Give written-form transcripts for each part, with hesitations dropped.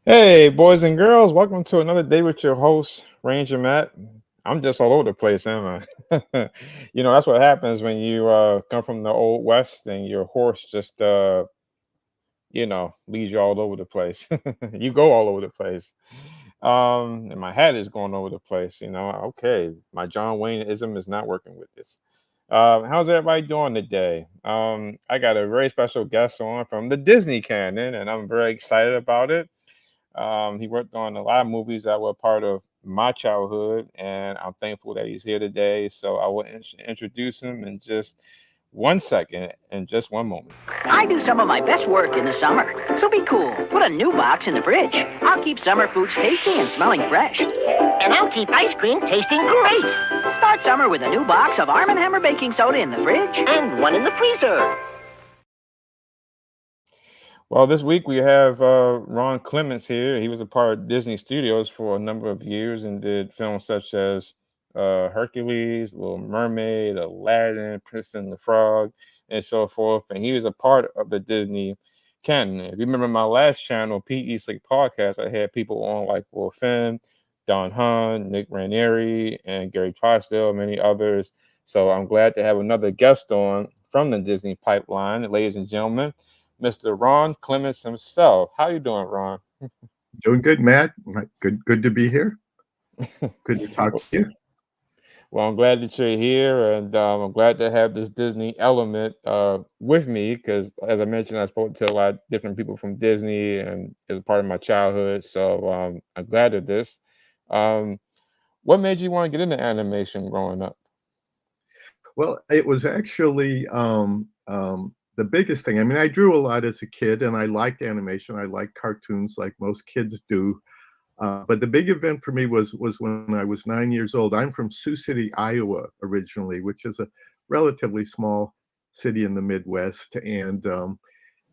Hey, boys and girls, welcome to another day with your host, Ranger Matt. I'm just all over the place, am I? That's what happens when you come from the old west and your horse just, leads you all over the place. You go all over the place. And my hat is going over the place. Okay, my John Wayne-ism is not working with this. How's everybody doing today? I got a very special guest on from the Disney canon, and I'm very excited about it. He worked on a lot of movies that were part of my childhood, and I'm thankful that he's here today. So I will introduce him in just 1 second, in just one moment. I do some of my best work in the summer, so be cool. Put a new box in the fridge. I'll keep summer foods tasty and smelling fresh. And I'll keep ice cream tasting great. Start summer with a new box of Arm & Hammer baking soda in the fridge and one in the freezer. Well, this week we have Ron Clements here. He was a part of Disney Studios for a number of years and did films such as Hercules, Little Mermaid, Aladdin, Princess and the Frog, and so forth. And he was a part of the Disney canon. If you remember my last channel, P.E. Slick Podcast, I had people on like Will Finn, Don Hahn, Nick Ranieri, and Gary Trosdale, many others. So I'm glad to have another guest on from the Disney pipeline, ladies and gentlemen. Mr. Ron Clements himself. How you doing, Ron? Doing good, Matt. Good to be here. Good to talk to you. Well, I'm glad that you're here, and I'm glad to have this Disney element with me because, as I mentioned, I spoke to a lot of different people from Disney, and it's part of my childhood. So I'm glad of this. What made you want to get into animation growing up? Well, it was actually the biggest thing. I mean, I drew a lot as a kid, and I liked animation. I liked cartoons, like most kids do. But the big event for me was when I was 9 years old. I'm from Sioux City, Iowa, originally, which is a relatively small city in the Midwest. And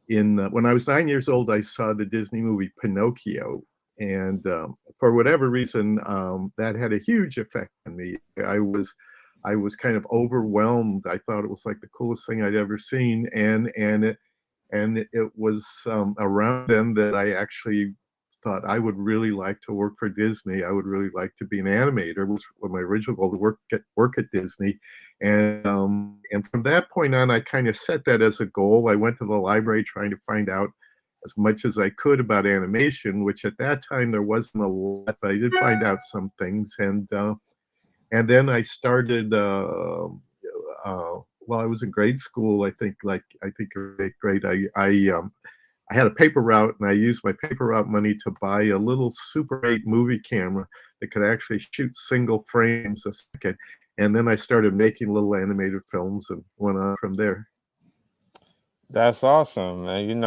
when I was 9 years old, I saw the Disney movie Pinocchio, and for whatever reason, that had a huge effect on me. I was kind of overwhelmed. I thought it was like the coolest thing I'd ever seen, and it was around then that I actually thought I would really like to work for Disney. I would really like to be an animator. Was my original goal to work at Disney, and from that point on, I kind of set that as a goal. I went to the library trying to find out as much as I could about animation, which at that time there wasn't a lot, but I did find out some things, and then I started. While I was in grade school, I think eighth grade, I had a paper route, and I used my paper route money to buy a little Super 8 movie camera that could actually shoot single frames a second. And then I started making little animated films and went on from there. That's awesome. And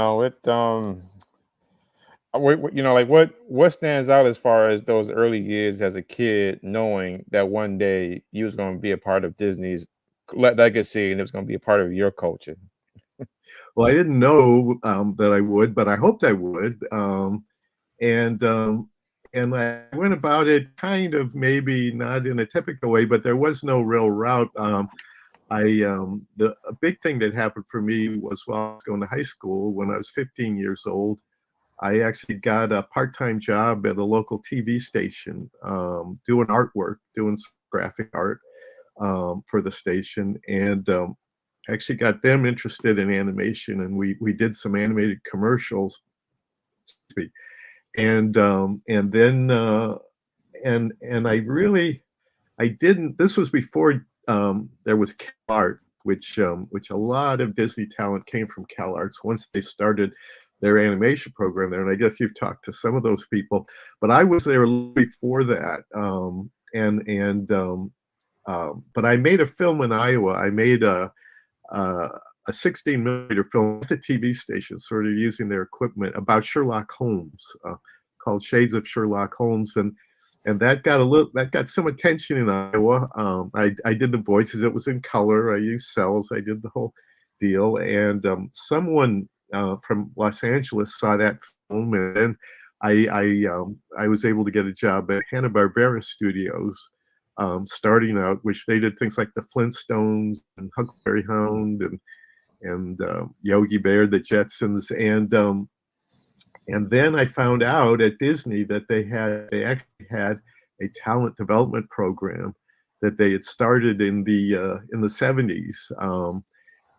like what stands out as far as those early years as a kid, knowing that one day you was going to be a part of Disney's legacy and it was going to be a part of your culture. Well, I didn't know that I would, but I hoped I would. And I went about it kind of maybe not in a typical way, but there was no real route. A big thing that happened for me was while I was going to high school, when I was 15 years old, I actually got a part-time job at a local TV station, doing artwork, doing graphic art for the station, and actually got them interested in animation, and we did some animated commercials, and then and I didn't. This was before there was CalArt, which a lot of Disney talent came from CalArts once they started their animation program there. And I guess you've talked to some of those people, but I was there before that. But I made a film in Iowa. I made a 16 millimeter film at the TV station, sort of using their equipment, about Sherlock Holmes, called Shades of Sherlock Holmes, and that got some attention in Iowa. I did the voices. It was in color. I used cells. I did the whole deal. And someone from Los Angeles saw that film, and then I was able to get a job at Hanna-Barbera Studios, starting out, which they did things like the Flintstones and Huckleberry Hound and Yogi Bear, the Jetsons, And then I found out at Disney that they actually had a talent development program that they had started in the 70s.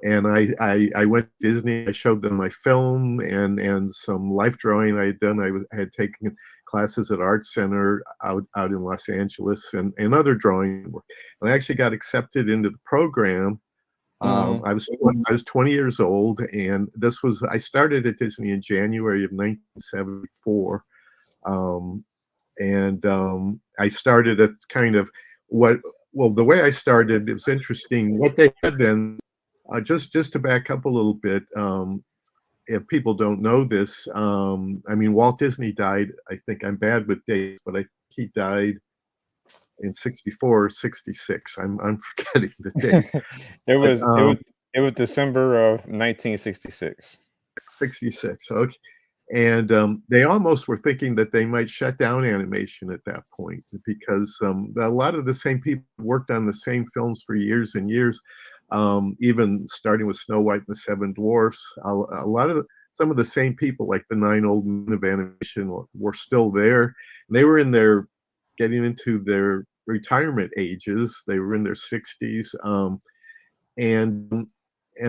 And I went to Disney. I showed them my film and some life drawing I had done. I had taken classes at Art Center out in Los Angeles and other drawing work. And I actually got accepted into the program. Hmm. I was 20 years old, and I started at Disney in January of 1974. Um, and I started at kind of what well the way I started, it was interesting what they had then. Just to back up a little bit, if people don't know this, I mean, Walt Disney died. I think I'm bad with dates, but I think he died in 64 or 66. I'm forgetting the date. it But was it was it was December of 1966. 66. Okay. And they almost were thinking that they might shut down animation at that point because a lot of the same people worked on the same films for years and years, even starting with Snow White and the Seven Dwarfs. A lot of some of the same people, like the Nine Old Men of Animation, were still there. They were getting into their retirement ages. They were in their 60s. And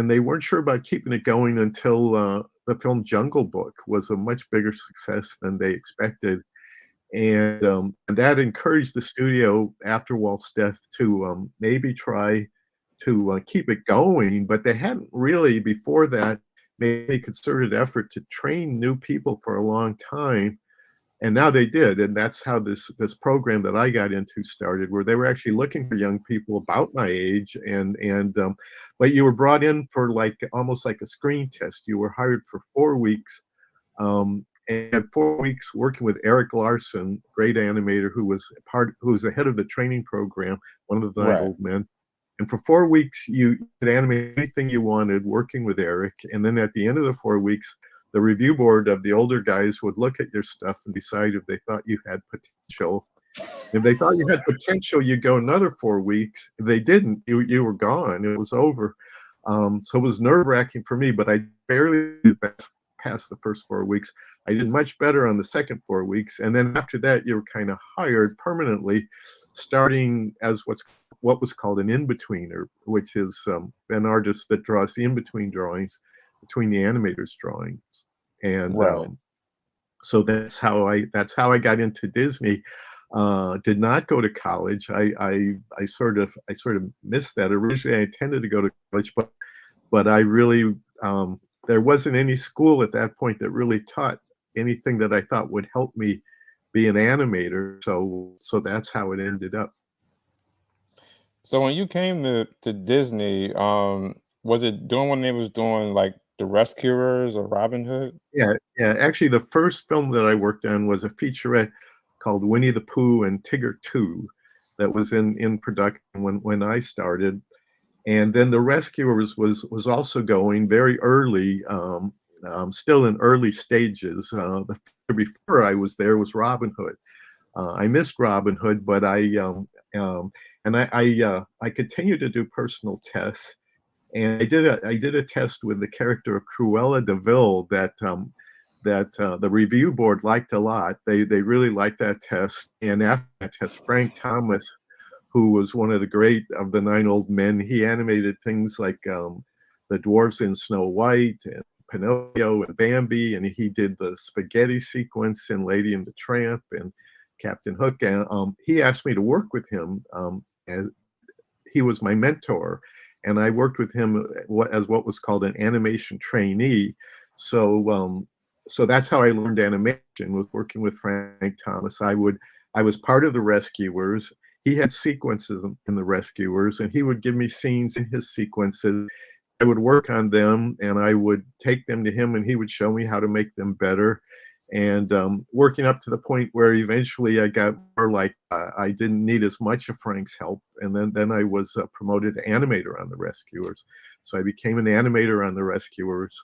they weren't sure about keeping it going until the film Jungle Book was a much bigger success than they expected, and that encouraged the studio after Walt's death to maybe try to keep it going. But they hadn't really before that made a concerted effort to train new people for a long time, and now they did, and that's how this program that I got into started, where they were actually looking for young people about my age, and but you were brought in for like almost like a screen test. You were hired for 4 weeks, and had 4 weeks working with Eric Larson, great animator who was the head of the training program, one of the Nine Right. Old Men. And for 4 weeks, you could animate anything you wanted working with Eric. And then at the end of the 4 weeks, the review board of the older guys would look at your stuff and decide if they thought you had potential. If they thought you had potential, you'd go another 4 weeks. If they didn't, you were gone. It was over. So it was nerve wracking for me, but I barely did past the first 4 weeks. I did much better on the second 4 weeks. And then after that, you were kind of hired permanently, starting as what was called an in-betweener, which is an artist that draws the in-between drawings between the animator's drawings. And Right. so that's how I got into Disney. Did not go to college. I sort of missed that. Originally, I intended to go to college, but I really there wasn't any school at that point that really taught anything that I thought would help me be an animator. So that's how it ended up. So when you came to Disney, was it doing when they was doing like the Rescuers or Robin Hood? Yeah, yeah. Actually, the first film that I worked on was a featurette called Winnie the Pooh and Tigger 2 that was in production when I started. And then The Rescuers was also going very early, still in early stages. The year before I was there was Robin Hood. I missed Robin Hood, but I continued to do personal tests, and I did a test with the character of Cruella de Vil that the review board liked a lot. They really liked that test, and after that test, Frank Thomas, who was one of the great of the Nine Old Men, he animated things like the dwarves in Snow White and Pinocchio and Bambi, and he did the spaghetti sequence in Lady and the Tramp and Captain Hook. And he asked me to work with him, and he was my mentor, and I worked with him as what was called an animation trainee. So that's how I learned animation, was working with Frank Thomas. I was part of the Rescuers. He had sequences in the Rescuers, and he would give me scenes in his sequences. I would work on them, and I would take them to him, and he would show me how to make them better. And working up to the point where eventually I got more like I didn't need as much of Frank's help, and then I was promoted to animator on the Rescuers. So I became an animator on the Rescuers.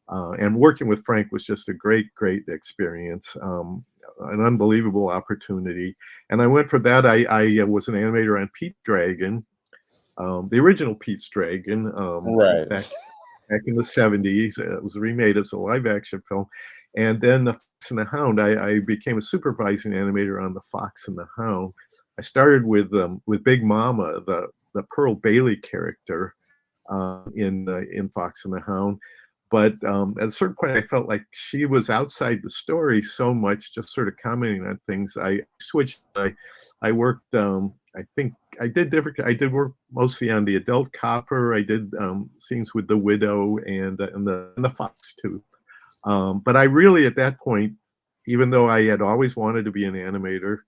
And working with Frank was just a great experience, an unbelievable opportunity. And I went for that. I was an animator on Pete's Dragon, the original Pete's Dragon, Right. back in the 70s. It was remade as a live action film. And then the Fox and the Hound, I became a supervising animator on the Fox and the Hound. I started with Big Mama, the Pearl Bailey character in Fox and the Hound. But at a certain point, I felt like she was outside the story so much, just sort of commenting on things. I switched. I worked. I think I did different. I did work mostly on the adult copper. I did scenes with the widow and the fox too. But I really, at that point, even though I had always wanted to be an animator,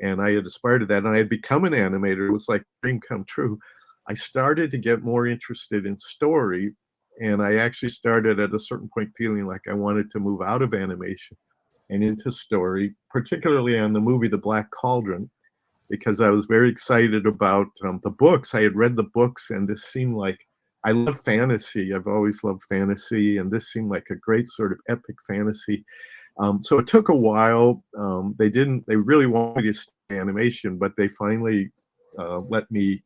and I had aspired to that, and I had become an animator, it was like a dream come true. I started to get more interested in story, and I actually started at a certain point feeling like I wanted to move out of animation and into story, particularly on the movie The Black Cauldron, because I was very excited about the books. I had read the books, and this seemed like I love fantasy. I've always loved fantasy, and this seemed like a great sort of epic fantasy. So it took a while. They really wanted me to study animation, but they finally let me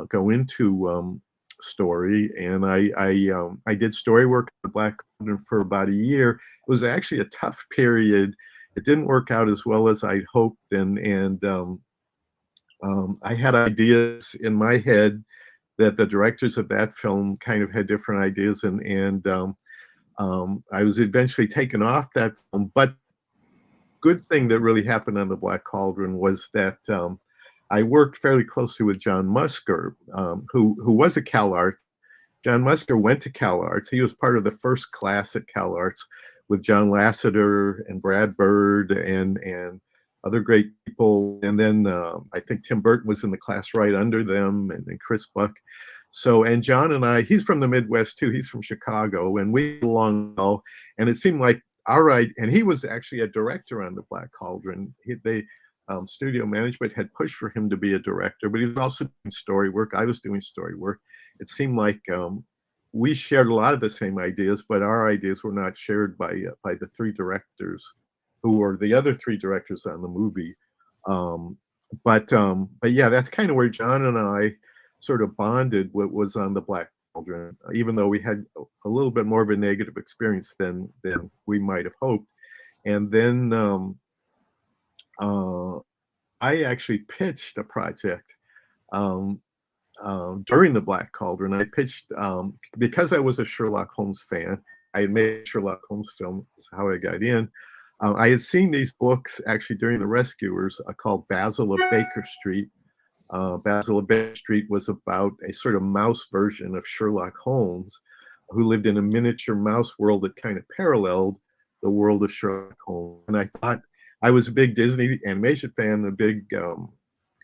go into story, and I did story work in the Black Cauldron for about a year. It was actually a tough period. It didn't work out as well as I'd hoped, and I had ideas in my head that the directors of that film kind of had different ideas, and I was eventually taken off that film. But good thing that really happened on the Black Cauldron was that I worked fairly closely with John Musker, who was a CalArts. John Musker went to CalArts. He was part of the first class at CalArts with John Lasseter and Brad Bird and other great people. And then I think Tim Burton was in the class right under them, and Chris Buck. So, and John and I, he's from the Midwest too. He's from Chicago, and we get along well. And it seemed like, all right, and he was actually a director on the Black Cauldron. Studio management had pushed for him to be a director, but he was also doing story work. I was doing story work. It seemed like we shared a lot of the same ideas, but our ideas were not shared by the three directors who were the other three directors on the movie. But yeah, that's kind of where John and I sort of bonded. What was on the Black Cauldron, even though we had a little bit more of a negative experience than we might have hoped. And then I actually pitched a project during the Black Cauldron. I pitched because I was a Sherlock Holmes fan. I had made a Sherlock Holmes film. That's how I got in. I had seen these books actually during The Rescuers called Basil of Baker Street. Basil of Baker Street was about a sort of mouse version of Sherlock Holmes, who lived in a miniature mouse world that kind of paralleled the world of Sherlock Holmes. And I thought, I was a big Disney animation fan, a big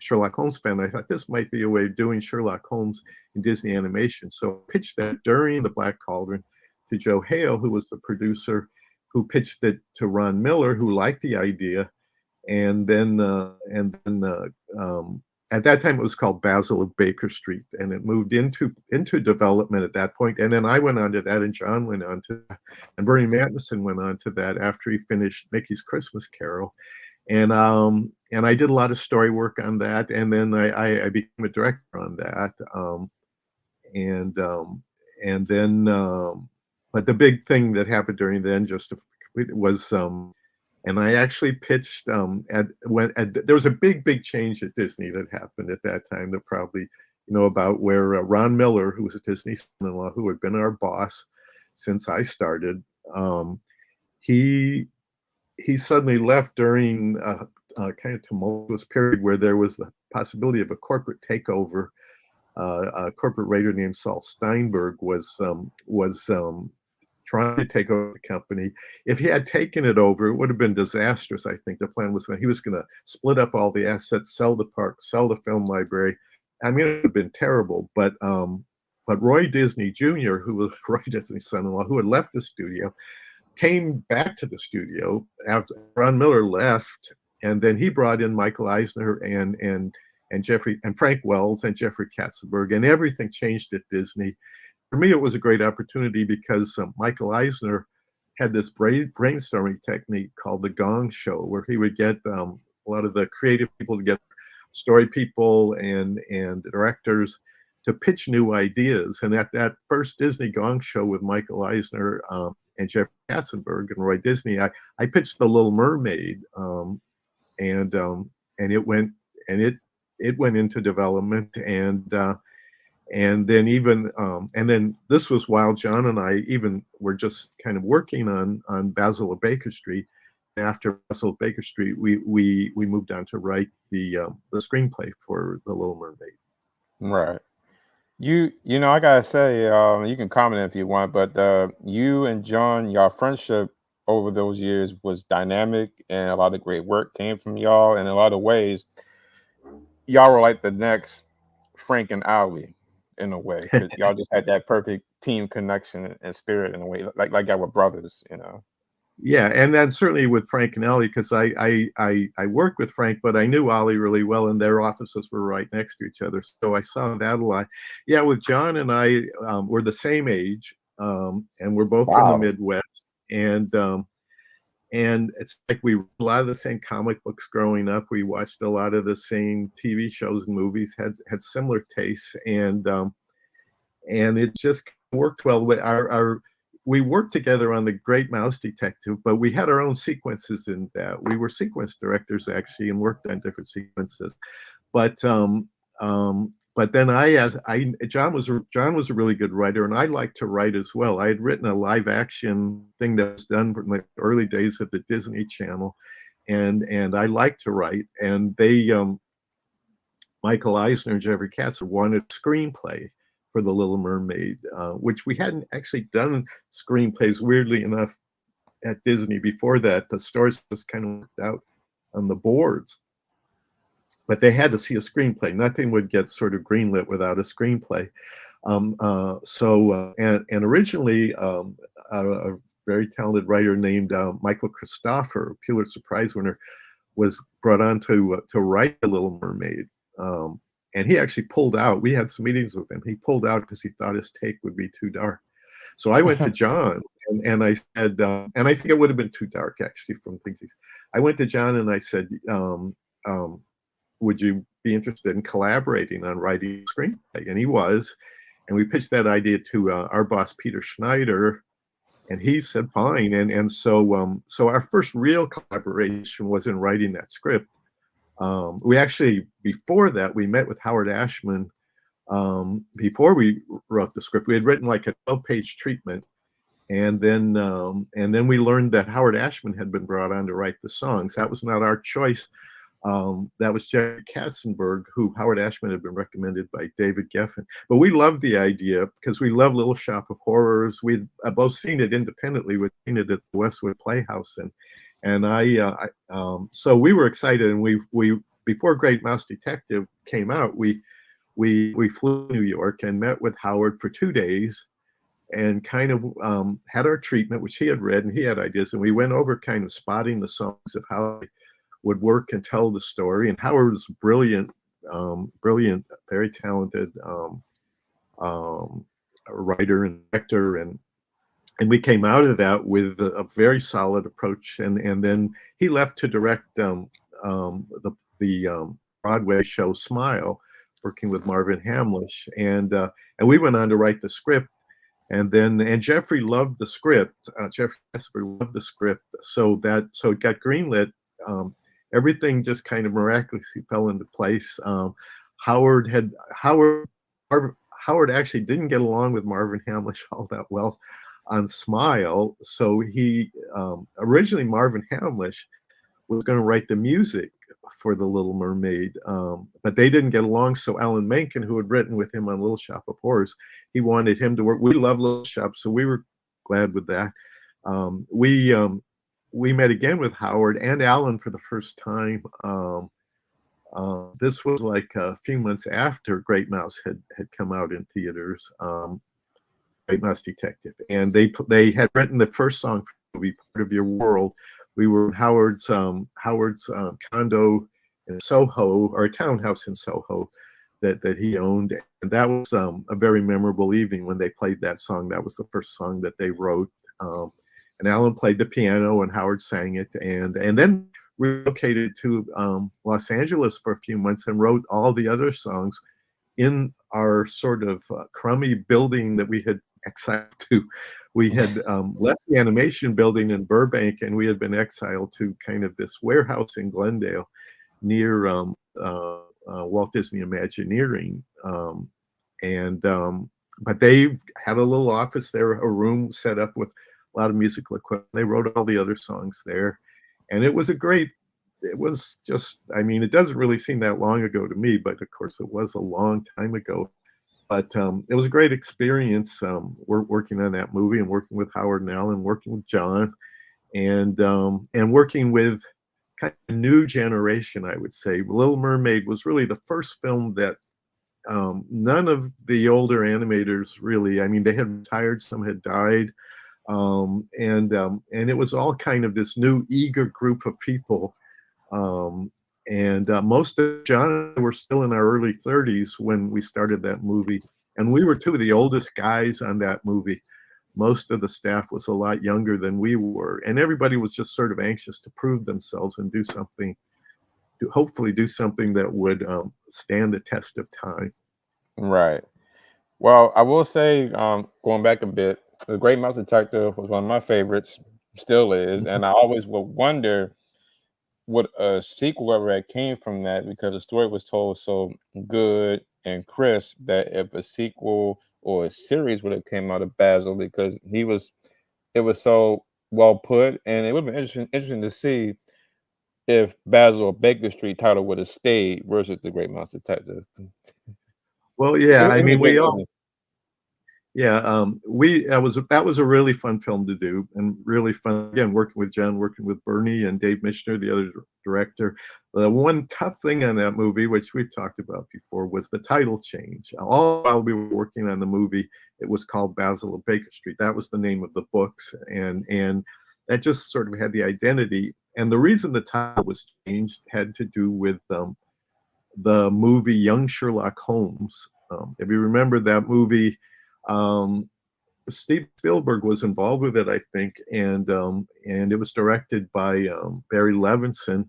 Sherlock Holmes fan. I thought this might be a way of doing Sherlock Holmes in Disney animation. So I pitched that during the Black Cauldron to Joe Hale, who was the producer, who pitched it to Ron Miller, who liked the idea. And then at that time it was called Basil of Baker Street, and it moved into development at that point. And then I went on to that, and John went on to that, and Bernie Mattinson went on to that after he finished Mickey's Christmas Carol. And I did a lot of story work on that, and then I became a director on that. And then but the big thing that happened during then was and I actually pitched there was a big change at Disney that happened at that time that probably you know about, where Ron Miller, who was a Disney son-in-law, who had been our boss since I started, he suddenly left during a kind of tumultuous period where there was the possibility of a corporate takeover. A corporate raider named Saul Steinberg was trying to take over the company. If he had taken it over, it would have been disastrous. I think the plan was that he was going to split up all the assets, sell the park, sell the film library. I mean, it would have been terrible. But Roy Disney Jr., who was Roy Disney's son-in-law, who had left the studio, came back to the studio after Ron Miller left, and then he brought in Michael Eisner and Jeffrey and Frank Wells and Jeffrey Katzenberg, and everything changed at Disney. For me, it was a great opportunity because Michael Eisner had this brainstorming technique called the Gong Show, where he would get a lot of the creative people together, story people and directors, to pitch new ideas. And at that first Disney Gong Show with Michael Eisner, and Jeffrey Katzenberg and Roy Disney. I pitched The Little Mermaid, and it went it went into development, and then and then this was while John and I even were just kind of working on Basil of Baker Street. After Basil of Baker Street, we moved on to write the screenplay for The Little Mermaid. Right. You know, I gotta say, you can comment if you want, but you and John, your friendship over those years was dynamic, and a lot of great work came from y'all. In a lot of ways, y'all were like the next Frank and Ali, in a way, because y'all just had that perfect team connection and spirit in a way, like y'all were brothers, you know. Yeah, and then certainly with Frank and Ollie, because I worked with Frank, but I knew Ollie really well, and their offices were right next to each other, so I saw that a lot. Yeah, with John and I, we're the same age, and we're both from the Wow. Midwest, and it's like we read a lot of the same comic books growing up. We watched a lot of the same TV shows and movies, had similar tastes, and it just worked well. We worked together on The Great Mouse Detective, but we had our own sequences in that. We were sequence directors actually, and worked on different sequences. But but then John was a really good writer, and I liked to write as well. I had written a live action thing that was done from the early days of the Disney Channel, and I liked to write. And Michael Eisner and Jeffrey Katz wanted a screenplay for The Little Mermaid, which we hadn't actually done screenplays, weirdly enough, at Disney before that. The stories just kind of worked out on the boards. But they had to see a screenplay. Nothing would get sort of greenlit without a screenplay. And originally, a very talented writer named Michael Christopher, Pulitzer Prize winner, was brought on to write The Little Mermaid. And he actually pulled out. We had some meetings with him. He pulled out because he thought his take would be too dark. So I went to John and I said, and I think it would have been too dark actually from things he said. I went to John and I said, would you be interested in collaborating on writing a screenplay? And he was. And we pitched that idea to our boss, Peter Schneider, and he said, fine. And so our first real collaboration was in writing that script. We actually, before that, we met with Howard Ashman. Before we wrote the script, we had written like a 12-page treatment, and then we learned that Howard Ashman had been brought on to write the songs. That was not our choice. That was Jerry Katzenberg, who Howard Ashman had been recommended by David Geffen. But we loved the idea because we love Little Shop of Horrors. We'd both seen it independently. We'd seen it at the Westwood Playhouse, and so we were excited. And we before Great Mouse Detective came out, we flew to New York and met with Howard for 2 days, and kind of had our treatment, which he had read and he had ideas, and we went over kind of spotting the songs of how they would work and tell the story. And Howard was brilliant, very talented writer and actor, and we came out of that with a very solid approach. And then he left to direct the Broadway show Smile, working with Marvin Hamlish, and we went on to write the script. And Jeffrey loved the script. Jeffrey Katzenberg loved the script, so it got greenlit. Everything just kind of miraculously fell into place. Howard actually didn't get along with Marvin Hamlish all that well on Smile, so he originally Marvin Hamlish was going to write the music for The Little Mermaid, but they didn't get along. So Alan Menken, who had written with him on Little Shop of Horrors, he wanted him to work. We love Little Shop, so we were glad with that. We met again with Howard and Alan for the first time. This was like a few months after Great Mouse had come out in theaters, Great Mouse Detective, and they had written the first song for the movie, Part of Your World. We were in Howard's condo in Soho, or a townhouse in Soho that he owned, and that was a very memorable evening when they played that song. That was the first song that they wrote. And Alan played the piano and Howard sang it, and then relocated to Los Angeles for a few months and wrote all the other songs in our sort of crummy building that we had exiled to We had left the animation building in Burbank, and we had been exiled to kind of this warehouse in Glendale near Walt Disney Imagineering. And But they had a little office there, a room set up with a lot of musical equipment. They wrote all the other songs there, and it was a great. It was just, I mean, it doesn't really seem that long ago to me, but of course it was a long time ago. But it was a great experience. We're working on that movie and working with Howard and Alan, working with John, and working with kind of new generation, I would say. Little Mermaid was really the first film that none of the older animators really, I mean, they had retired, some had died, and it was all kind of this new eager group of people. Most of John and I were still in our early 30s when we started that movie, and we were two of the oldest guys on that movie. Most of the staff was a lot younger than we were, and everybody was just sort of anxious to prove themselves and do something, to hopefully do something that would stand the test of time. Right. Well, I will say, going back a bit, The Great Mouse Detective was one of my favorites, still is, and I always will wonder would a sequel ever had came from that, because the story was told so good and crisp that if a sequel or a series would have came out of Basil, because it was so well put, and it would have been interesting to see if Basil or Baker Street title would have stayed versus The Great Mouse Detective. Well, yeah, It I was a mean, great we all, movie. yeah, we that was a really fun film to do, and really fun again working with John, working with Bernie and Dave Michener, the other director. The one tough thing on that movie, which we've talked about before, was the title change. All while we were working on the movie, it was called Basil of Baker Street. That was the name of the books, and that just sort of had the identity. And the reason the title was changed had to do with the movie Young Sherlock Holmes. If you remember that movie, um, Steve Spielberg was involved with it, I think, and it was directed by Barry Levinson,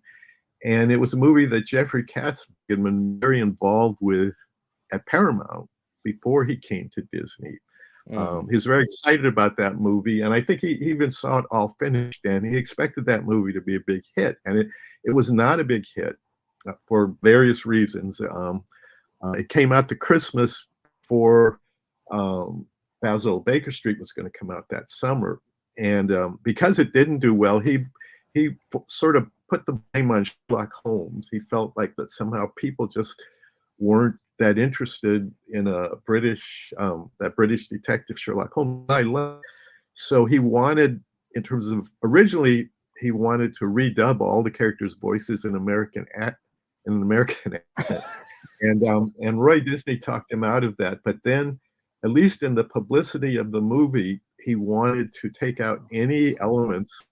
and it was a movie that Jeffrey Katz had been very involved with at Paramount before he came to Disney. Mm. He was very excited about that movie, and I think he even saw it all finished, and he expected that movie to be a big hit, and it was not a big hit for various reasons. It came out to Christmas for Basil Baker Street was going to come out that summer, and because it didn't do well, sort of put the blame on Sherlock Holmes. He felt like that somehow people just weren't that interested in a British detective Sherlock Holmes. So he wanted, in terms of originally, he wanted to redub all the characters' voices in an American accent. And Roy Disney talked him out of that. But then, at least in the publicity of the movie, he wanted to take out any elements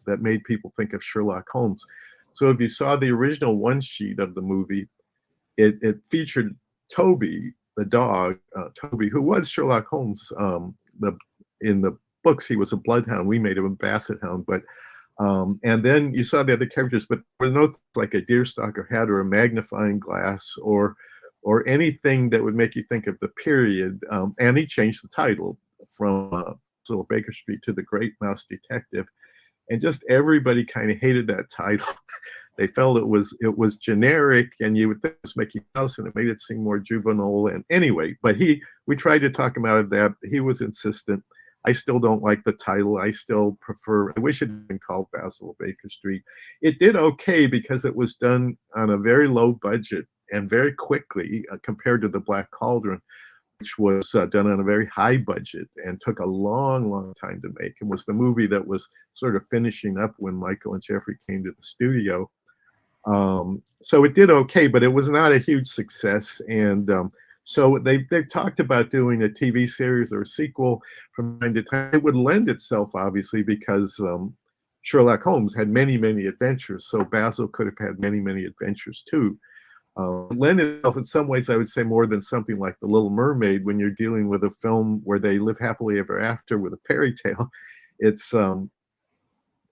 that made people think of Sherlock Holmes. So if you saw the original one sheet of the movie, it featured Toby, the dog, Toby, who was Sherlock Holmes. In the books, he was a bloodhound. We made him a basset hound, but and then you saw the other characters, but there was no like a deerstalker hat or a magnifying glass or anything that would make you think of the period. And he changed the title from Little Baker Street to The Great Mouse Detective, and just everybody kind of hated that title. They felt it was generic, and you would think it was Mickey Mouse, and it made it seem more juvenile. And anyway, but we tried to talk him out of that. He was insistent. I still don't like the title. I still prefer, I wish it had been called Basil Baker Street. It did okay because it was done on a very low budget and very quickly compared to The Black Cauldron, which was done on a very high budget and took a long, long time to make, and was the movie that was sort of finishing up when Michael and Jeffrey came to the studio. So it did okay, but it was not a huge success. And so they've talked about doing a TV series or a sequel from time to time. It would lend itself, obviously, because Sherlock Holmes had many, many adventures. So Basil could have had many, many adventures too. It lend itself in some ways, I would say, more than something like The Little Mermaid, when you're dealing with a film where they live happily ever after with a fairy tale. It's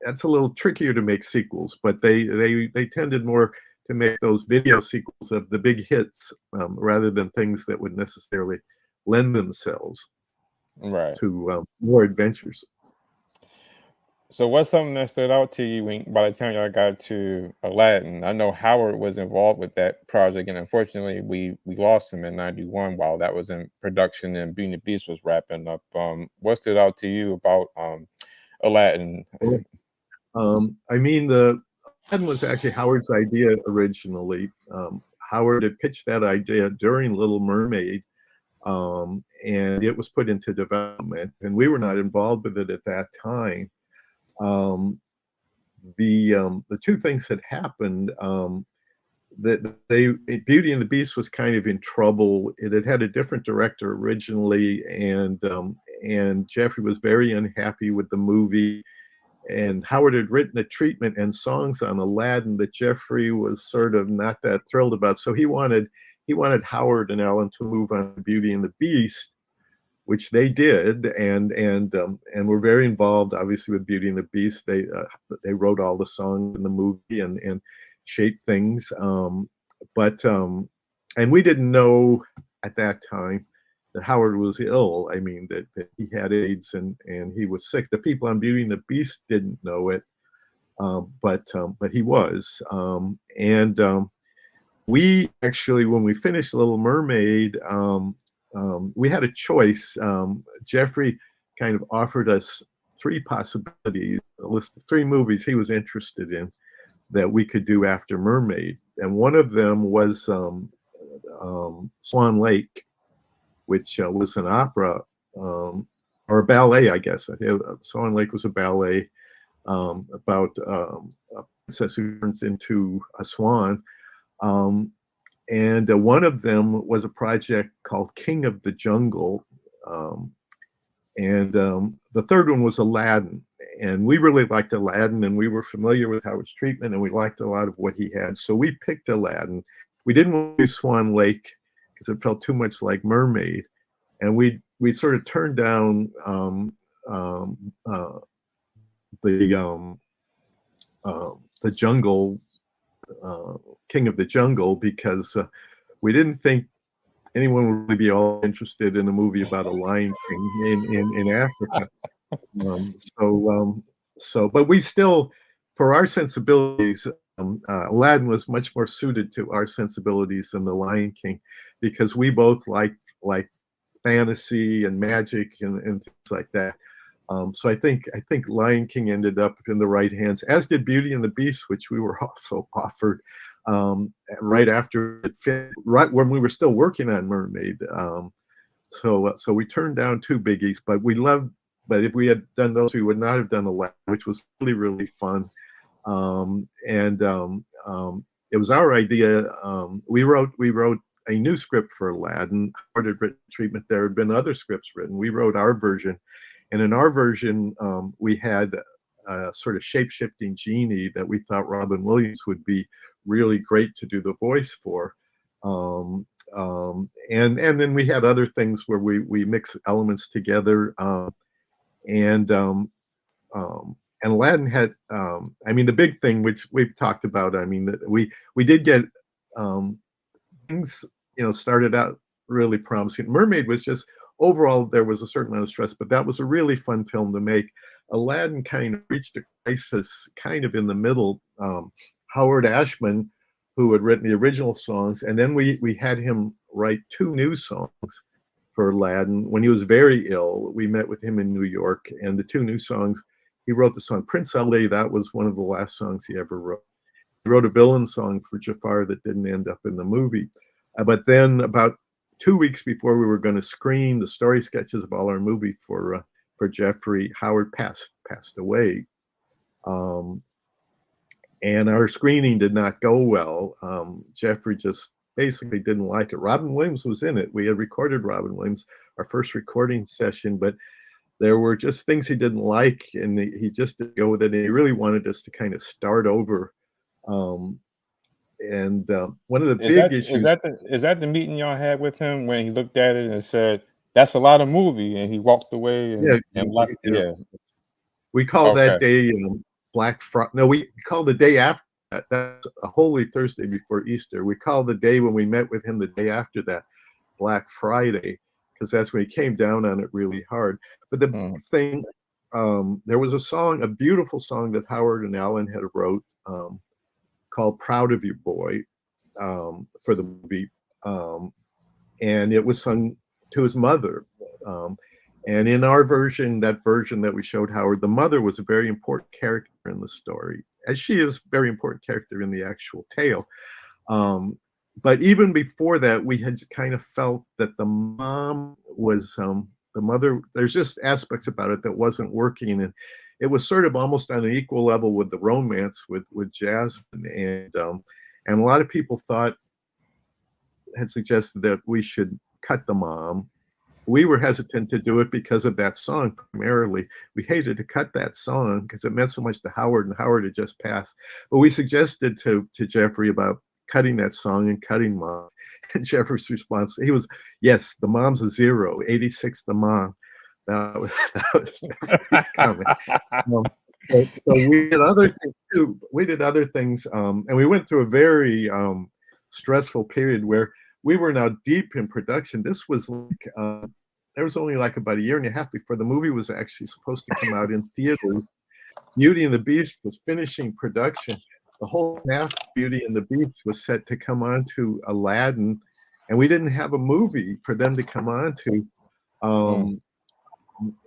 that's a little trickier to make sequels, but they tended more to make those video sequels of the big hits rather than things that would necessarily lend themselves. Right. to more adventures. So what's something that stood out to you when by the time y'all got to Aladdin? I know Howard was involved with that project, and unfortunately we lost him in '91 while that was in production and Beauty and the Beast was wrapping up. What stood out to you about Aladdin? I mean, the Aladdin was actually Howard's idea originally. Howard had pitched that idea during Little Mermaid, and it was put into development, and we were not involved with it at that time. Um, the two things that happened, that Beauty and the Beast was kind of in trouble. It had had a different director originally, and Jeffrey was very unhappy with the movie. And Howard had written a treatment and songs on Aladdin that Jeffrey was sort of not that thrilled about. So he wanted Howard and Ellen to move on to Beauty and the Beast, which they did, and were very involved, obviously, with Beauty and the Beast. They wrote all the songs in the movie and shaped things. And we didn't know at that time that Howard was ill. I mean, that he had AIDS and he was sick. The people on Beauty and the Beast didn't know it, but he was. We actually, when we finished Little Mermaid, we had a choice. Jeffrey kind of offered us three possibilities, a list of three movies he was interested in that we could do after Mermaid. And one of them was Swan Lake, which was an opera, or a ballet, I guess. I think Swan Lake was a ballet about a princess who turns into a swan. And one of them was a project called King of the Jungle. And the third one was Aladdin. And we really liked Aladdin, and we were familiar with Howard's treatment, and we liked a lot of what he had. So we picked Aladdin. We didn't want to do Swan Lake because it felt too much like Mermaid. And we sort of turned down the Jungle, King of the Jungle, because we didn't think anyone would really be all interested in a movie about a lion king in Africa. But we still, for our sensibilities, Aladdin was much more suited to our sensibilities than the Lion King, because we both like fantasy and magic and things like that. So I think Lion King ended up in the right hands, as did Beauty and the Beast, which we were also offered right after right when we were still working on Mermaid. So we turned down two biggies, but we loved. But if we had done those, we would not have done Aladdin, which was really, really fun. It was our idea. We wrote a new script for Aladdin. Howard had written treatment. There had been other scripts written. We wrote our version, and in our version, we had a sort of shape-shifting genie that we thought Robin Williams would be really great to do the voice for. And then we had other things where we mix elements together. And Aladdin had, I mean, the big thing which we've talked about. I mean, that we did get things, started out really promising. Mermaid was just overall there was a certain amount of stress, but that was a really fun film to make. Aladdin kind of reached a crisis, kind of in the middle. Howard Ashman, who had written the original songs, and then we had him write two new songs for Aladdin when he was very ill. We met with him in New York, and the two new songs, he wrote the song Prince Ali. That was one of the last songs he ever wrote. He wrote a villain song for Jafar that didn't end up in the movie. But then about 2 weeks before we were going to screen the story sketches of all our movie for Jeffrey, Howard passed away. And our screening did not go well. Jeffrey just basically didn't like it. Robin Williams was in it. We had recorded Robin Williams, our first recording session, but there were just things he didn't like, and he just didn't go with it. And he really wanted us to kind of start over. One of the big issues is that the meeting y'all had with him when he looked at it and said, "That's a lot of movie," and he walked away and left? Yeah. We called that day Black Friday. No, we called the day after that. That's a Holy Thursday before Easter. We called the day when we met with him the day after that Black Friday, because that's when he came down on it really hard. But the Mm. big thing, there was a song, a beautiful song that Howard and Alan had wrote, called "Proud of You, Boy," for the movie, and it was sung to his mother. Um, and in our version, that version that we showed Howard, the mother was a very important character in the story, as she is a very important character in the actual tale. Um, but even before that, we had kind of felt that the mom was the mother. There's just aspects about it that wasn't working, and it was sort of almost on an equal level with the romance with Jasmine, and a lot of people had suggested that we should cut the mom. We were hesitant to do it because of that song primarily. We hated to cut that song because it meant so much to Howard, and Howard had just passed. But we suggested to Jeffrey about cutting that song and cutting Mom. And Jeffrey's response, he was, yes, the mom's a 0, 86 the mom. That was Jeffrey's comment. So we did other things too. We did other things, and we went through a very stressful period where we were now deep in production. This was like there was only like about a year and a half before the movie was actually supposed to come out in theaters. Beauty and the Beast was finishing production. The whole half Beauty and the Beast was set to come on to Aladdin, and we didn't have a movie for them to come on to.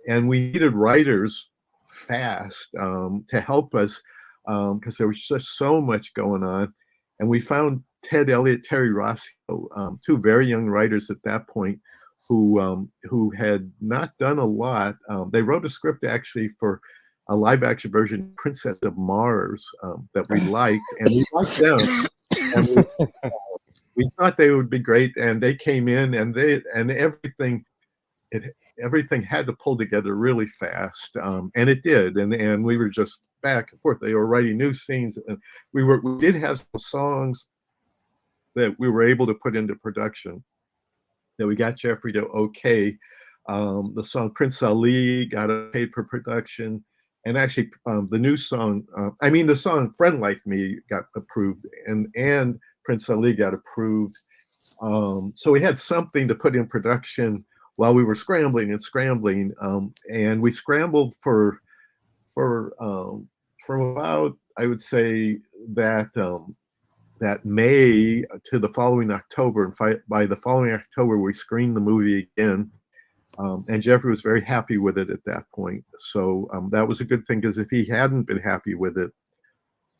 And we needed writers fast to help us because there was just so much going on. And we found Ted Elliott, Terry Rossio, two very young writers at that point who had not done a lot. They wrote a script actually for a live action version of Princess of Mars that we liked, and we liked them. And we thought they would be great, and they came in and everything had to pull together really fast, and it did. And we were just back and forth. They were writing new scenes, and we did have some songs that we were able to put into production that we got Jeffrey to okay. The song Prince Ali got paid for production, and actually the new song, the song Friend Like Me got approved, and Prince Ali got approved. So we had something to put in production while we were scrambling, and we scrambled for from about, I would say, that May to the following October, and by the following October we screened the movie again, and Jeffrey was very happy with it at that point. So that was a good thing, because if he hadn't been happy with it,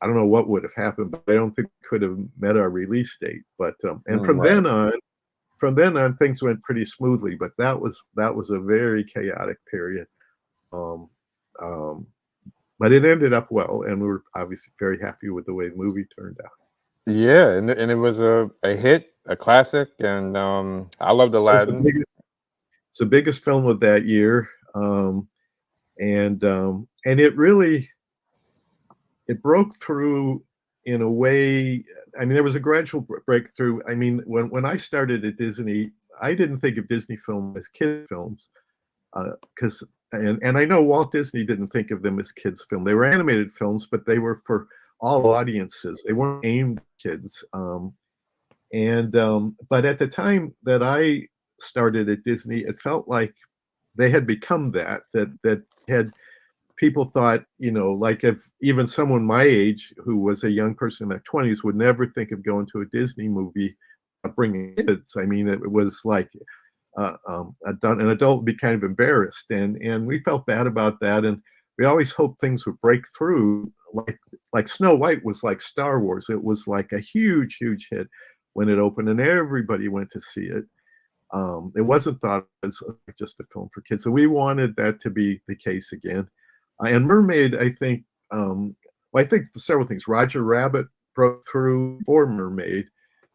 I don't know what would have happened, but I don't think we could have met our release date. But and from then on, things went pretty smoothly. But that was a very chaotic period. But it ended up well, and we were obviously very happy with the way the movie turned out. Yeah, and it was a hit, a classic, and I loved Aladdin. It's the biggest film of that year, and it really broke through in a way. I mean, there was a gradual breakthrough. I mean, when I started at Disney, I didn't think of Disney film as kids films, because and I know Walt Disney didn't think of them as kids film. They were animated films, but they were for all audiences. They weren't aimed at kids. But at the time that I started at Disney, it felt like they had become that had people thought, like if even someone my age who was a young person in their 20s would never think of going to a Disney movie bringing kids. I mean, it was like an adult would be kind of embarrassed, and we felt bad about that, and we always hoped things would break through. Like Snow White was like Star Wars. It was like a huge hit when it opened, and everybody went to see it. It wasn't thought as just a film for kids, so we wanted that to be the case again. And Mermaid, I think, I think several things. Roger Rabbit broke through for Mermaid,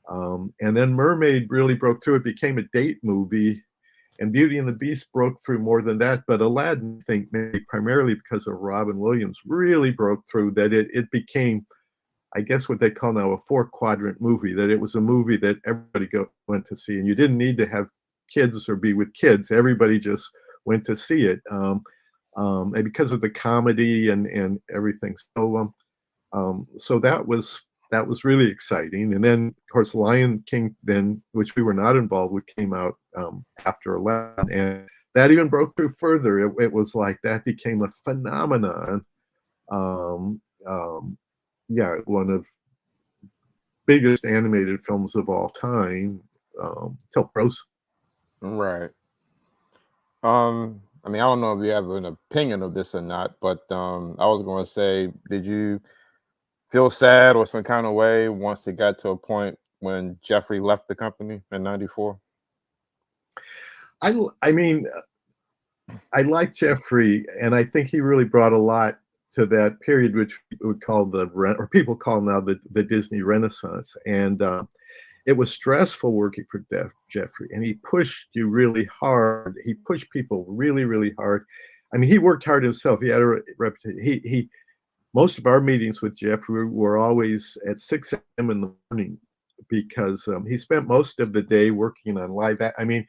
and then Mermaid really broke through. It became a date movie, and Beauty and the Beast broke through more than that. But Aladdin, I think, maybe primarily because of Robin Williams, really broke through. That it became, I guess, what they call now a 4-quadrant movie. That it was a movie that everybody went to see, and you didn't need to have kids or be with kids. Everybody just went to see it, and because of the comedy and everything. So that was that was really exciting. And then, of course, Lion King, then, which we were not involved with, came out after 11, and that even broke through further. It was like that became a phenomenon. Um, um, yeah, one of biggest animated films of all time, till pros. Right. I mean, I don't know if you have an opinion of this or not, but I was going to say, did you feel sad or some kind of way once it got to a point when Jeffrey left the company in '94? I mean, I like Jeffrey, and I think he really brought a lot to that period, which we would call or people call now the Disney Renaissance. And it was stressful working for Jeffrey, and he pushed you really hard. He pushed people really, really hard. I mean, he worked hard himself. He had a reputation. He most of our meetings with Jeffrey were always at 6 a.m. in the morning because he spent most of the day working on I mean,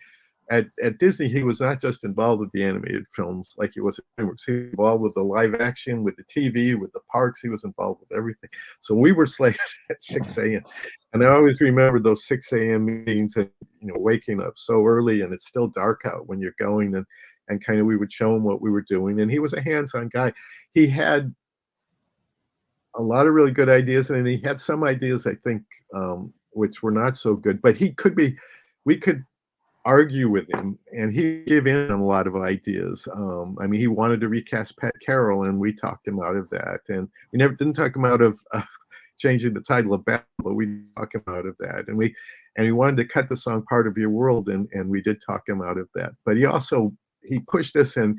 at Disney, he was not just involved with the animated films like he was at DreamWorks. He was involved with the live action, with the TV, with the parks. He was involved with everything. So we were slated at 6 a.m. And I always remember those 6 a.m. meetings and, waking up so early and it's still dark out when you're going, and kind of we would show him what we were doing. And he was a hands-on guy. He had a lot of really good ideas, and he had some ideas, I think, which were not so good, but we could argue with him, and he gave in on a lot of ideas. I mean, he wanted to recast Pet Carol, and we talked him out of that. And we never didn't talk him out of changing the title of Battle, but we talked him out of that. And he wanted to cut the song "Part of Your World," and we did talk him out of that. But he pushed us, and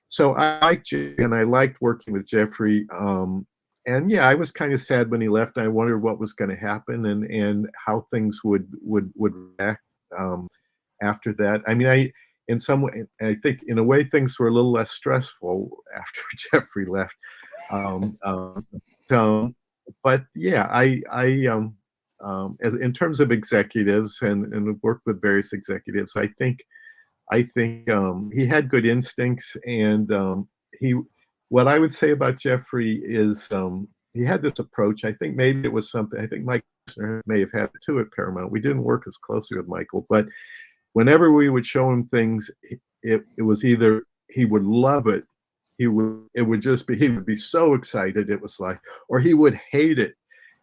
so I liked and I liked working with Jeffrey. And yeah, I was kind of sad when he left. I wondered what was going to happen and how things would react. After that. I mean, in some way, I think in a way things were a little less stressful after Jeffrey left. Um, um, but yeah, as in terms of executives and worked with various executives, I think he had good instincts, and what I would say about Jeffrey is he had this approach. I think maybe it was something. I think Mike may have had it too at Paramount. We didn't work as closely with Michael, but whenever we would show him things, it was either he would love it, he would be so excited, it was like, or he would hate it,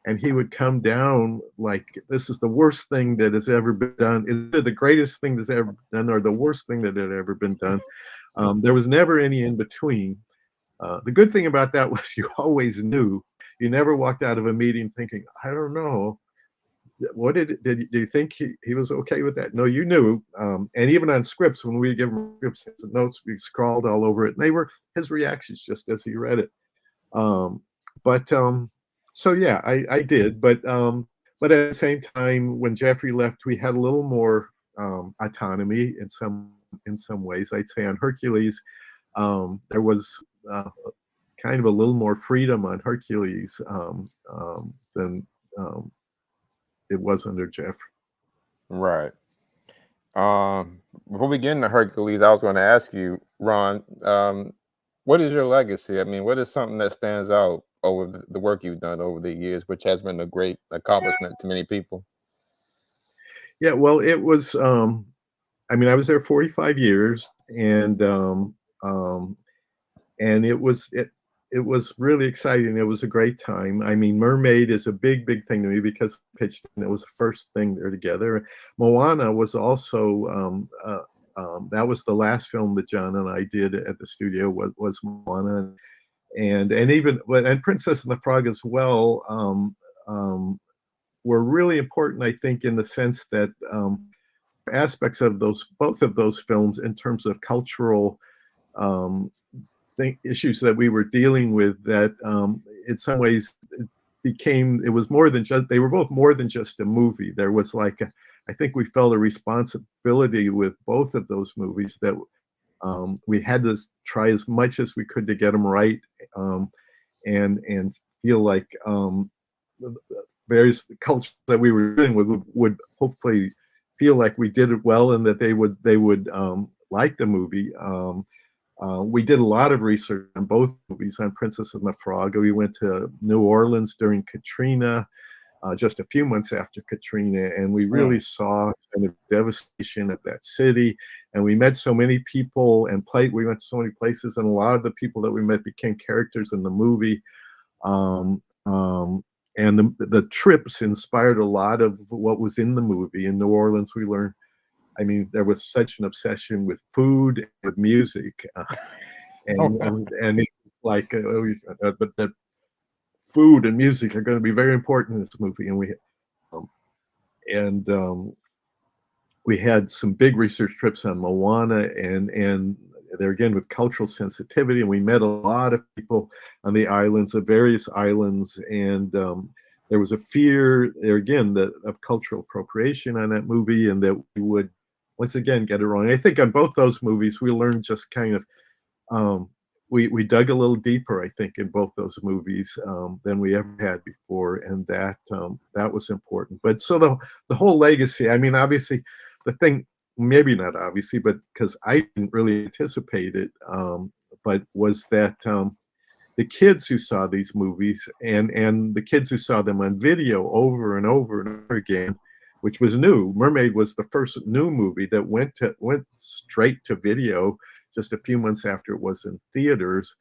and he would come down like, this is the worst thing that has ever been done. Is it the greatest thing that's ever been done, or the worst thing that had ever been done? There was never any in between. The good thing about that was you always knew. You never walked out of a meeting thinking, I don't know. What did you think he was okay with that? No, you knew. And even on scripts, when we give him scripts and notes, we scrawled all over it, and they were his reactions just as he read it. But so yeah, I did. But at the same time, when Jeffrey left, we had a little more autonomy in some ways. I'd say on Hercules, there was kind of a little more freedom on Hercules than it was under Jeffrey. Right. Before we get into Hercules, I was going to ask you, Ron, what is your legacy? I mean, what is something that stands out over the work you've done over the years, which has been a great accomplishment to many people? Yeah, well, it was. I mean, I was there 45 years, and it was really exciting. It was a great time. I mean, Mermaid is a big thing to me because pitched and it was the first thing there together. Moana was also that was the last film that John and I did at the studio was Moana, and even and Princess and the Frog as well were really important. I think in the sense that aspects of both of those films in terms of cultural issues that we were dealing with, that in some ways it was more than just, they were both more than just a movie. There was like I think we felt a responsibility with both of those movies that we had to try as much as we could to get them right, and feel like various cultures that we were dealing with would hopefully feel like we did it well, and that they would like the movie. We did a lot of research on both movies, on Princess and the Frog. We went to New Orleans during Katrina. just a few months after Katrina, and we Mm. really saw kind of devastation of that city. And we met so many people and played. We went to so many places, and a lot of the people that we met became characters in the movie. Um, um, and the trips inspired a lot of what was in the movie. In New Orleans, we learned. I mean, there was such an obsession with food, and with music, and it's like, but that food and music are going to be very important in this movie, um, and we had some big research trips on Moana, and there again with cultural sensitivity, and we met a lot of people on the islands, of various islands, and there was a fear there again that of cultural appropriation on that movie, and that we would once again get it wrong. I think on both those movies we learned just kind of um, we dug a little deeper, I think, in both those movies than we ever had before, and that was important. But so the whole legacy. I mean, obviously, the thing maybe not obviously, but because I didn't really anticipate it, but was that the kids who saw these movies and the kids who saw them on video over and over and over again, which was new. Mermaid was the first new movie that went straight to video just a few months after it was in theaters.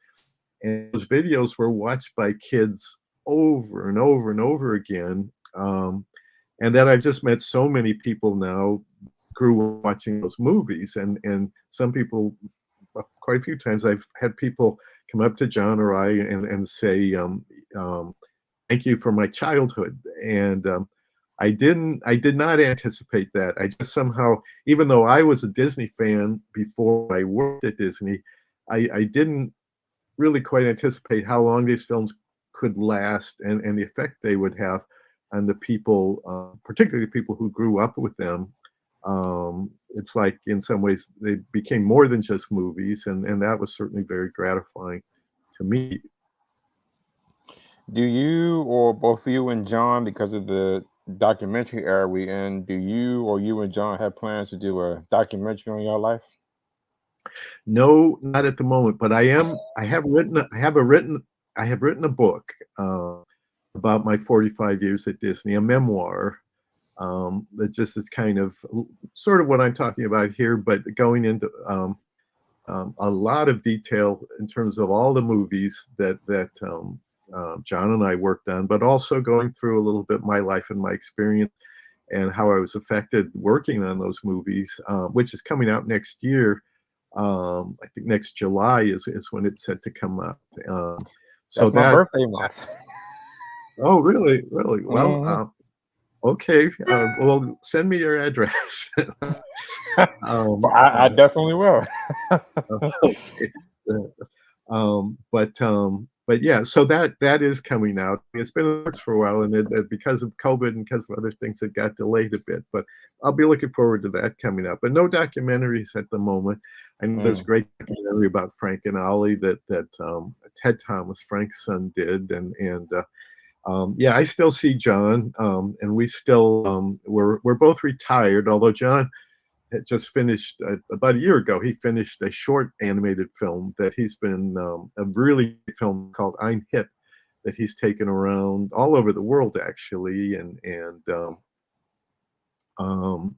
And those videos were watched by kids over and over and over again. And then I've just met so many people now grew up watching those movies, and some people quite a few times I've had people come up to John or I and say, um, "Thank you for my childhood." And I did not anticipate that. I just somehow, even though I was a Disney fan before I worked at Disney, I didn't really quite anticipate how long these films could last and the effect they would have on the people, particularly the people who grew up with them. It's like in some ways they became more than just movies, and that was certainly very gratifying to me. Do you or both you and John, because of the documentary era we in, do you or you and John have plans to do a documentary on your life? No, not at the moment, but I have written I have written a book about my 45 years at Disney, a memoir that just is kind of sort of what I'm talking about here, but going into a lot of detail in terms of all the movies that John and I worked on, but also going through a little bit my life and my experience and how I was affected working on those movies, which is coming out next year. I think next July is when it's set to come out. So That's my that birthday month. oh really really well Mhm. okay well send me your address. But um, I definitely will. okay. But yeah, so that is coming out. It's been in the works for a while, and because of COVID and because of other things, it got delayed a bit. But I'll be looking forward to that coming out. But no documentaries at the moment. I know there's a Mm. great documentary about Frank and Ollie that Ted Thomas, Frank's son, did, and yeah, I still see John, and we still we're both retired. Although John had just finished about a year ago. He finished a short animated film that he's been a really good film called I'm Hip that he's taken around all over the world actually, and um,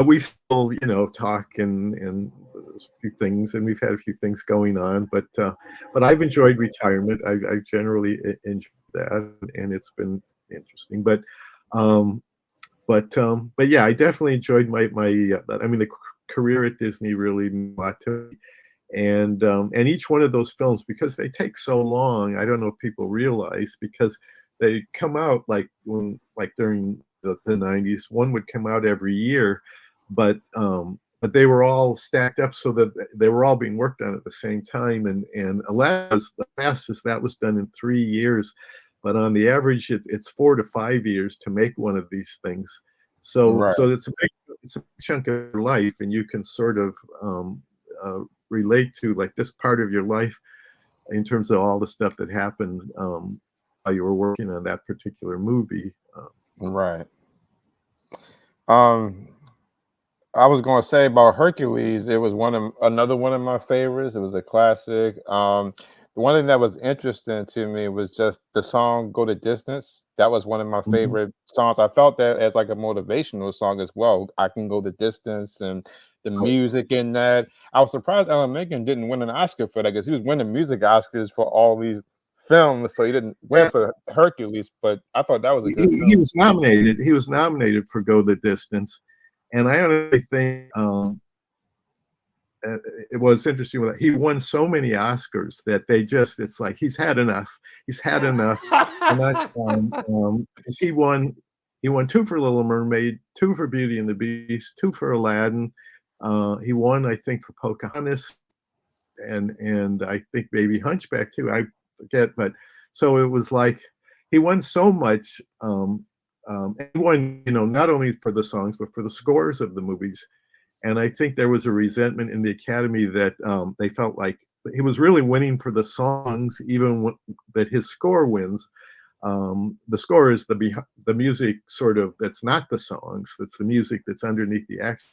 we still talk and a few things, and we've had a few things going on, but I've enjoyed retirement. I generally enjoyed that, and it's been interesting. Um, but yeah, I definitely enjoyed I mean, the career at Disney really meant a lot to me, and each one of those films, because they take so long, I don't know if people realize, because they come out like during the 90s, one would come out every year, but they were all stacked up so that they were all being worked on at the same time, and Aladdin the fastest that was done in 3 years, but on the average it's 4 to 5 years to make one of these things. So Right. it's a big chunk of your life, and you can sort of uh, relate to like this part of your life in terms of all the stuff that happened while you were working on that particular movie. Right. Um, I was going to say about Hercules. It was another one of my favorites. It was a classic. The one thing that was interesting to me was just the song "Go the Distance." That was one of my Mhm. favorite songs. I felt that as like a motivational song as well. I can go the distance, and the Oh, music in that. I was surprised Alan Menken didn't win an Oscar for that because he was winning music Oscars for all these films, so he didn't win yeah, for Hercules. But I thought that was a good he film. was nominated. He was nominated for Go the Distance, and I honestly think uh, it was interesting with that. He won so many Oscars that they just it's like he's had enough. He's had enough. And I 'cause he won two for Little Mermaid, two for Beauty and the Beast, two for Aladdin. He won, I think, for Pocahontas and I think maybe Hunchback too. I forget, but so it was like he won so much. And he won, not only for the songs but for the scores of the movies. And I think there was a resentment in the Academy that they felt like he was really winning for the songs, even that his score wins. The score is the music sort of that's not the songs. That's the music that's underneath the act.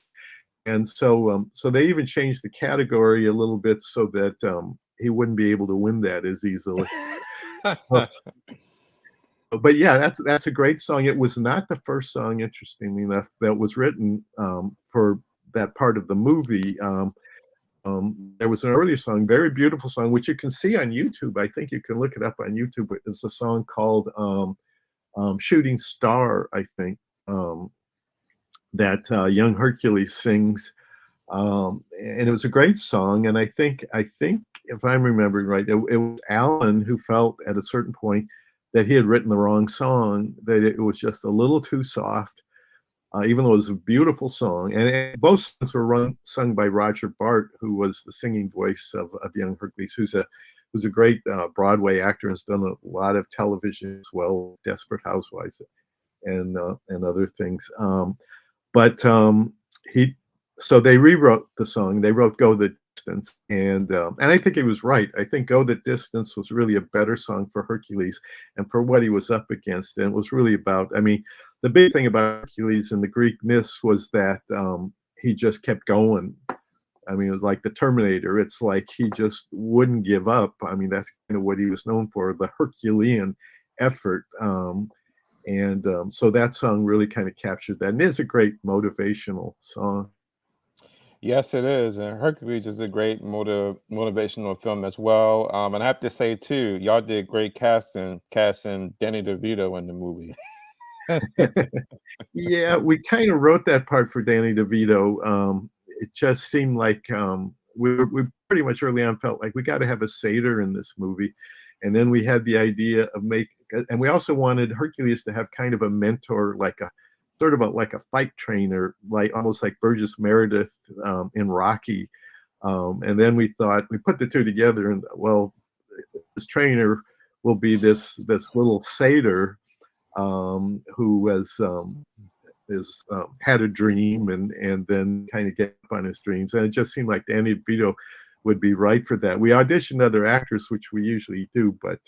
And so they even changed the category a little bit so that he wouldn't be able to win that as easily. Uh, but yeah, that's a great song. It was not the first song, interestingly enough, that was written for that part of the movie. There was an earlier song, very beautiful song, which you can see on YouTube. I think you can look it up on YouTube. It's a song called "Shooting Star," I think, that young Hercules sings, and it was a great song. And I think if I'm remembering right, it was Alan who felt at a certain point that he had written the wrong song, that it was just a little too soft, even though it was a beautiful song. And both songs were sung by Roger Bart, who was the singing voice of young Hercules, who's a great Broadway actor and has done a lot of television as well, Desperate Housewives and other things. But he so they rewrote the song. They wrote "Go the Distance," and I think he was right. I think "Go the Distance" was really a better song for Hercules and for what he was up against. And it was really about. I mean, the big thing about Hercules in the Greek myths was that he just kept going. I mean, it was like the Terminator. It's like he just wouldn't give up. I mean, that's kind of what he was known for, the Herculean effort. And so that song really kind of captured that. And it's a great motivational song. Yes, it is, and Hercules is a great motivational film as well. And I have to say too, y'all did great casting Danny DeVito in the movie. Yeah, we kind of wrote that part for Danny DeVito. It just seemed like we pretty much early on felt like we got to have a satyr in this movie. And then we had the idea of and we also wanted Hercules to have kind of a mentor, like a sort of like a fight trainer, like almost like Burgess Meredith in Rocky. And then we thought we put the two together, and well, this trainer will be this little satyr who was is had a dream and then kind of get up on his dreams, and it just seemed like Danny DeVito would be right for that. We auditioned other actors, which we usually do, but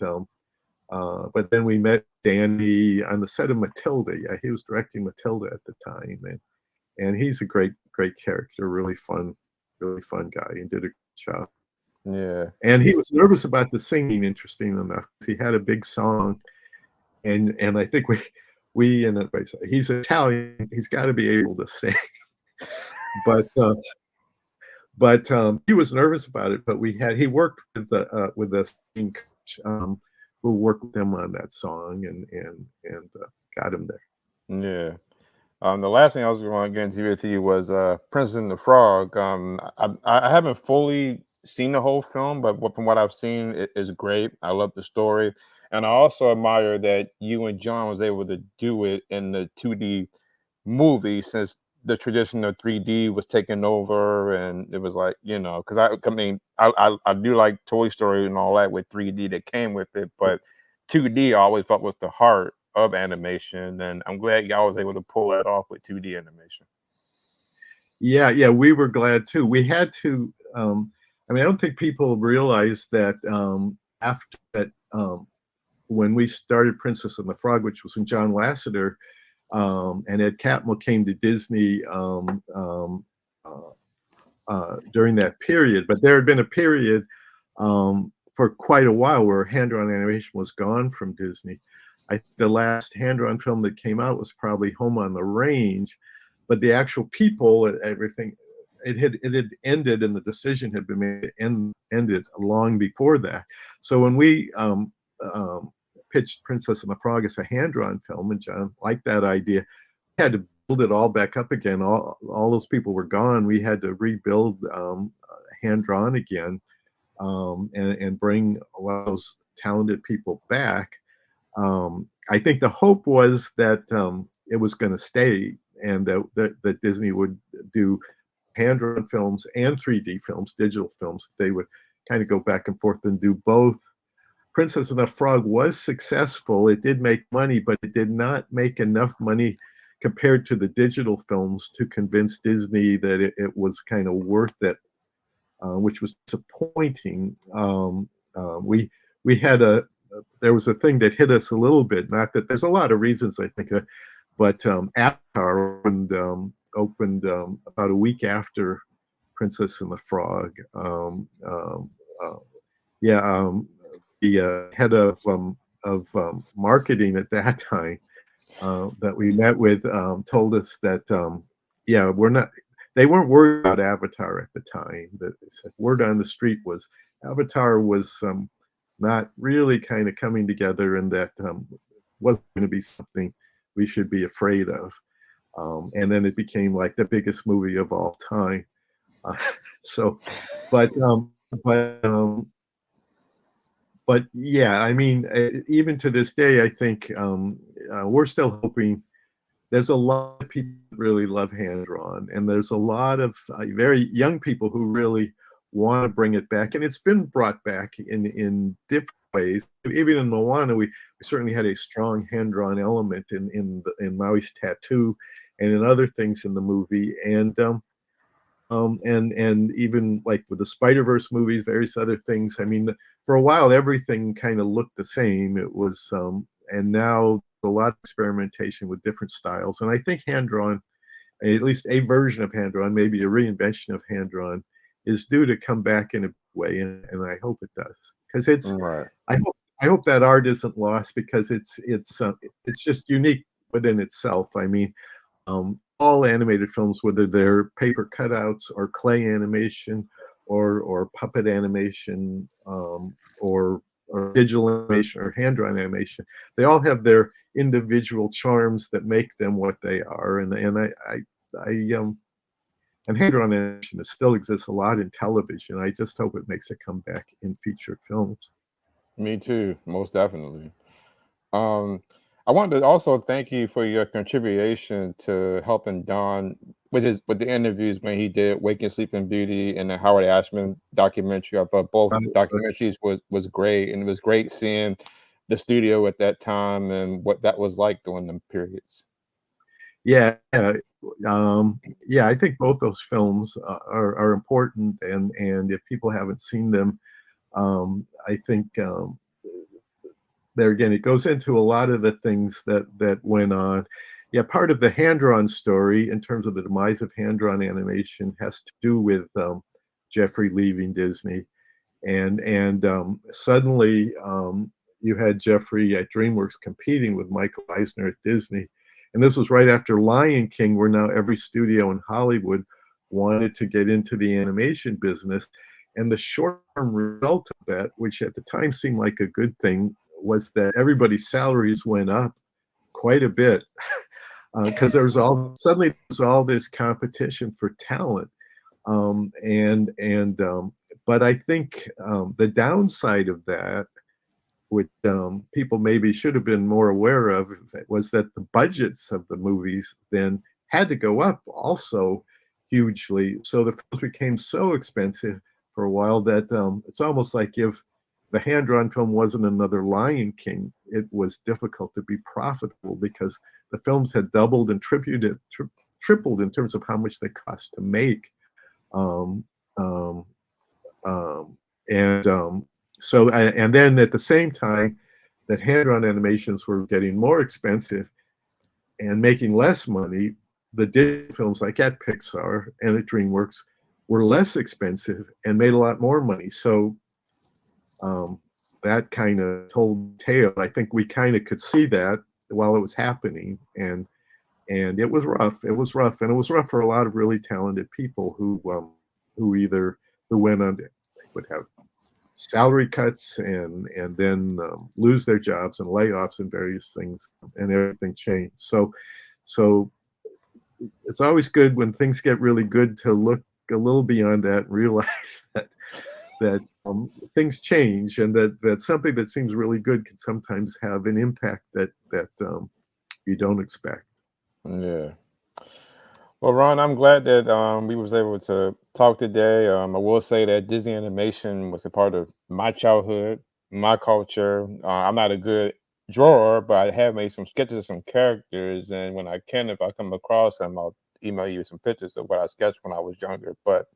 then we met Danny on the set of Matilda. Yeah, he was directing Matilda at the time, and he's a great character, really fun guy, and did a good job. Yeah. And he was nervous about the singing, interesting enough. He had a big song, and I think we and he's Italian. He's got to be able to sing, but he was nervous about it. But he worked with the singing coach who worked with him on that song and got him there. Yeah. The last thing I was going to get into with you was Princess and the Frog. I haven't fully seen the whole film, but from what I've seen, it is great. I love the story, and I also admire that you and John was able to do it in the 2D movie since the tradition of 3D was taken over, and it was like because I mean I do like Toy Story and all that with 3D that came with it, but 2D I always felt was the heart of animation, and I'm glad y'all was able to pull that off with 2D animation. Yeah, we were glad too. We had to. I mean, I don't think people realize that after that, when we started Princess and the Frog, which was when John Lasseter and Ed Catmull came to Disney during that period. But there had been a period for quite a while where hand-drawn animation was gone from Disney. The last hand-drawn film that came out was probably Home on the Range, but the actual people, everything, it had ended, and the decision had been made to ended long before that. So when we pitched Princess and the Frog as a hand-drawn film, and John liked that idea, we had to build it all back up again. All those people were gone. We had to rebuild hand-drawn again, and bring a lot of those talented people back. I think the hope was that it was going to stay, and that Disney would do hand-drawn films and 3D films, digital films. They would kind of go back and forth and do both. Princess and the Frog was successful. It did make money, but it did not make enough money compared to the digital films to convince Disney that it was kind of worth it, which was disappointing. We had there was a thing that hit us a little bit. Not that there's a lot of reasons, I think, but Avatar opened about a week after Princess and the Frog. The head of marketing at that time that we met with told us that they weren't worried about Avatar at the time. That word on the street was Avatar was not really kind of coming together, and that wasn't going to be something we should be afraid of. And then it became like the biggest movie of all time. But yeah, I mean, even to this day, I think we're still hoping. There's a lot of people that really love hand-drawn, and there's a lot of very young people who really want to bring it back, and it's been brought back in different ways. Even in Moana, we certainly had a strong hand-drawn element in Maui's tattoo, and in other things in the movie, and even like with the Spider-Verse movies, various other things. I mean, for a while, everything kind of looked the same. It was, and now a lot of experimentation with different styles. And I think hand-drawn, at least a version of hand-drawn, maybe a reinvention of hand-drawn, is due to come back in a way, and I hope it does, because it's. Right. I hope that art isn't lost, because it's just unique within itself. I mean, all animated films, whether they're paper cutouts or clay animation or puppet animation, or digital animation or hand-drawn animation, they all have their individual charms that make them what they are. And hand-drawn animation still exists a lot in television. I just hope it makes a comeback in feature films. Me too, most definitely. I wanted to also thank you for your contribution to helping Don with the interviews when he did Waking Sleeping Beauty and the Howard Ashman documentary. I thought both documentaries was great, and it was great seeing the studio at that time and what that was like during them periods. Yeah, I think both those films are important, and if people haven't seen them, I think there again, it goes into a lot of the things that went on. Yeah, part of the hand-drawn story in terms of the demise of hand-drawn animation has to do with Jeffrey leaving Disney, and suddenly you had Jeffrey at DreamWorks competing with Michael Eisner at Disney, and this was right after Lion King, where now every studio in Hollywood wanted to get into the animation business, and the short-term result of that, which at the time seemed like a good thing, was that everybody's salaries went up quite a bit, because there was all this competition for talent, but I think the downside of that, which people maybe should have been more aware of, was that the budgets of the movies then had to go up also hugely. So the films became so expensive for a while that it's almost like if the hand-drawn film wasn't another Lion King, it was difficult to be profitable, because the films had doubled and tripled in terms of how much they cost to make. And then at the same time that hand-drawn animations were getting more expensive and making less money, the digital films like at Pixar and at DreamWorks were less expensive and made a lot more money. So um, that kind of told the tale. I think we kind of could see that while it was happening, and it was rough. It was rough, and it was rough for a lot of really talented people who either who went on. They would have salary cuts and then lose their jobs and layoffs and various things, and everything changed. So it's always good when things get really good to look a little beyond that and realize that things change, and that something that seems really good can sometimes have an impact that you don't expect. Yeah. Well, Ron, I'm glad that we was able to talk today. I will say that Disney animation was a part of my childhood, my culture. I'm not a good drawer, but I have made some sketches of some characters, and when I can, if I come across them, I'll email you some pictures of what I sketched when I was younger. But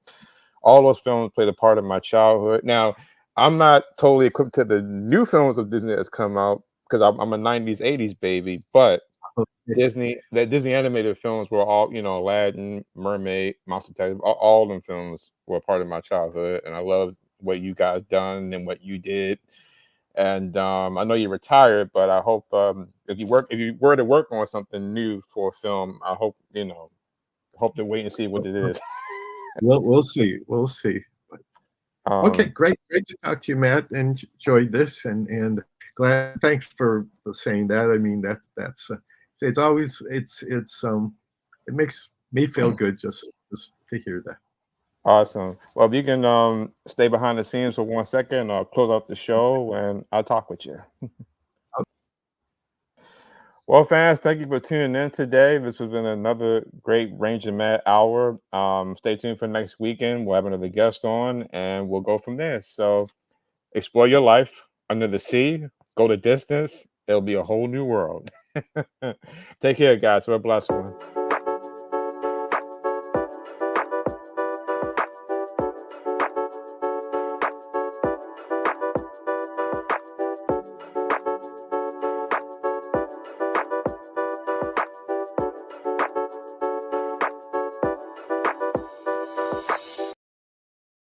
all those films played a part of my childhood. Now, I'm not totally equipped to the new films of Disney that's come out because I'm a '90s, '80s baby, but Disney animated films were all, Aladdin, Mermaid, Monster Detective, all them films were a part of my childhood, and I loved what you guys done and what you did. And I know you're retired, but I hope if you were to work on something new for a film, I hope hope to wait and see what it is. We'll see. We'll see. Okay, um, great to talk to you, Matt. Enjoyed this, and glad. Thanks for saying that. I mean, that's it's always it makes me feel good just to hear that. awesome. Well, if you can stay behind the scenes for 1 second, I'll close out the show and I'll talk with you. Well, fans, thank you for tuning in today. This has been another great Ranger Matt hour. Stay tuned for next weekend. We'll have another guest on and we'll go from there. So explore your life under the sea, go the distance. It'll be a whole new world. Take care, guys. Have a blessed one.